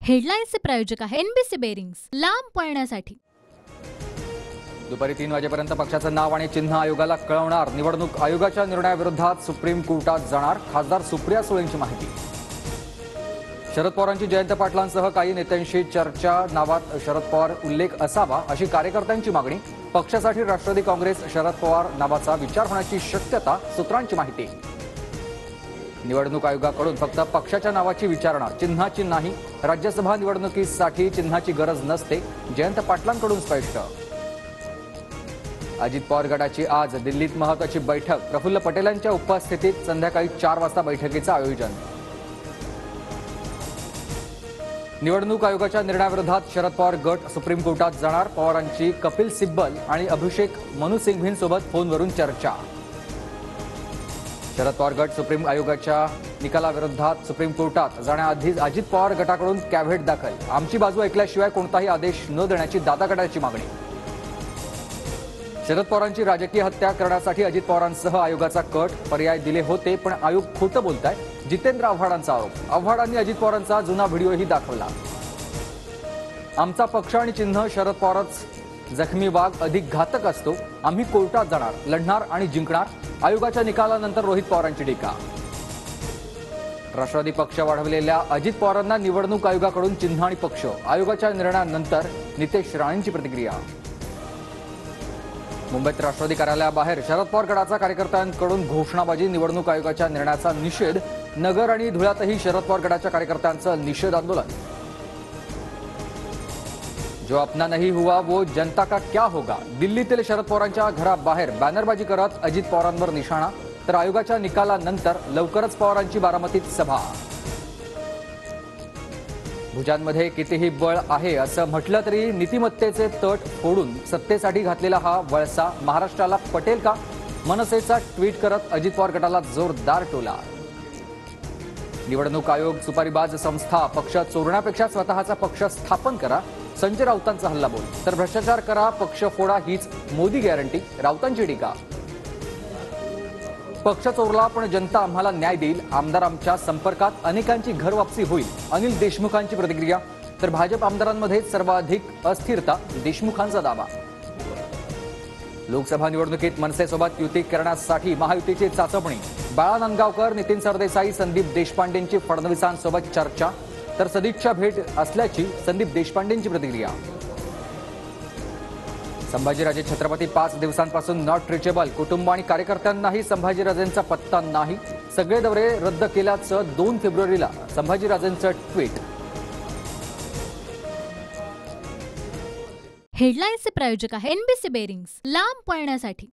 हेडलाईन्सचे प्रायोजक आहे NBC bearings, लांब पळण्यासाठी। दुपारी 3 वाजेपर्यंत पक्षाचं नाव आणि चिन्ह आयोगाला कळवणार। निवडणूक आयोगाच्या निर्णयाविरोधात सुप्रीम कोर्टात जाणार। खासदार सुप्रिया सुळेंची माहिती। शरद पवारांची जयंत पाटलांसह काही नेत्यांशी चर्चा। नावात शरद पवार उल्लेख असावा अशी कार्यकर्त्यांची मागणी। पक्षासाठी राष्ट्रवादी काँग्रेस शरद पवार नावाचा विचार होण्याची शक्यता, सूत्रांची माहिती। निवडणूक आयोगाकडून फक्त पक्षाच्या नावाची विचारणा, चिन्हाची नाही। राज्यसभा निवडणुकीसाठी चिन्हाची गरज नसते, जयंत पाटलांकडून स्पष्ट। अजित पवार गटाची आज दिल्लीत महत्त्वाची बैठक। प्रफुल्ल पटेलांच्या उपस्थितीत संध्याकाळी 4 वाजता बैठकीचं आयोजन। निवडणूक आयोगाच्या निर्णयाविरोधात शरद पवार गट सुप्रीम कोर्टात जाणार। पवारांची कपिल सिब्बल आणि अभिषेक मनु सिंघवींसोबत फोनवरून चर्चा। शरद पवार गट सुप्रीम आयोगाच्या निकालाविरोधात सुप्रीम कोर्टात जाण्याआधीच अजित पवार गटाकडून कॅव्हेट दाखल। आमची बाजू ऐकल्याशिवाय कोणताही आदेश न देण्याची दादा गटाची मागणी। शरद पवारांची राजकीय हत्या करण्यासाठी अजित पवारांसह आयोगाचा कट। पर्याय दिले होते पण आयोग खोटं बोलताय, जितेंद्र आव्हाडांचा आरोप। आव्हाडांनी अजित पवारांचा जुना व्हिडिओही दाखवला। आमचा पक्ष आणि चिन्ह शरद पवारच, जखमी वाघ अधिक घातक असतो। आम्ही कोर्टात जाणार, लढणार आणि जिंकणार। आयोगाच्या निकालानंतर रोहित पवारांची टीका। राष्ट्रवादी पक्ष वाढवलेल्या अजित पवारांना निवडणूक आयोगाकडून चिन्ह आणि पक्ष। आयोगाच्या निर्णयानंतर नितेश राणेंची प्रतिक्रिया। मुंबईत राष्ट्रवादी कार्यालयाबाहेर शरद पवार गटाचा कार्यकर्त्यांकडून घोषणाबाजी। निवडणूक आयोगाच्या निर्णयाचा निषेध। नगर आणि धुळ्यातही शरद पवार गटाच्या कार्यकर्त्यांचं निषेध आंदोलन। जो अपना नहीं हुआ वो जनता का क्या होगा। दिल्लीतील शरद पवारांच्या घराबाहेर बॅनरबाजी करत अजित पवारांवर निशाणा। तर आयोगाच्या निकालानंतर लवकरच पवारांची बारामतीत सभा। भुजांमध्ये कितीही बळ आहे असं म्हटलं तरी नीतिमत्तेचे तट फोडून सत्तेसाठी घातलेला हा वळसा महाराष्ट्राला पटेल का। मनसेचा ट्विट करत अजित पवार गटाला जोरदार टोला। निवडणूक आयोग सुपारीबाज संस्था। पक्ष चोरण्यापेक्षा स्वतःचा पक्ष स्थापन करा, संजय राऊतांचा हल्लाबोल। तर भ्रष्टाचार करा, पक्ष फोडा हीच मोदी गॅरंटी, राऊतांची टीका। पक्ष चोरला पण जनता आम्हाला न्याय देईल। आमदार आमच्या संपर्कात, अनेकांची घरवापसी होईल, अनिल देशमुखांची प्रतिक्रिया। तर भाजप आमदारांमध्ये सर्वाधिक अस्थिरता, देशमुखांचा दावा। लोकसभा निवडणुकीत मनसेसोबत युती करण्यासाठी महायुतीची चाचपणी। बाळा नांदगावकर, नितीन सरदेसाई, संदीप देशपांडेंची फडणवीसांसोबत चर्चा। तर सदिच्छा भेट असल्याची संदीप देशपांडेंची प्रतिक्रिया। संभाजीराजे छत्रपती 5 दिवसांपासून नॉट रिचेबल। कुटुंब आणि कार्यकर्त्यांनाही संभाजीराजेंचा पत्ता नाही। सगळे दौरे रद्द केल्याचं 2 फेब्रुवारीला संभाजीराजेंचं ट्विट। हेडलाईन्सचे प्रायोजक आहे एनबीसी बेरिंग्स, लांब पळण्यासाठी।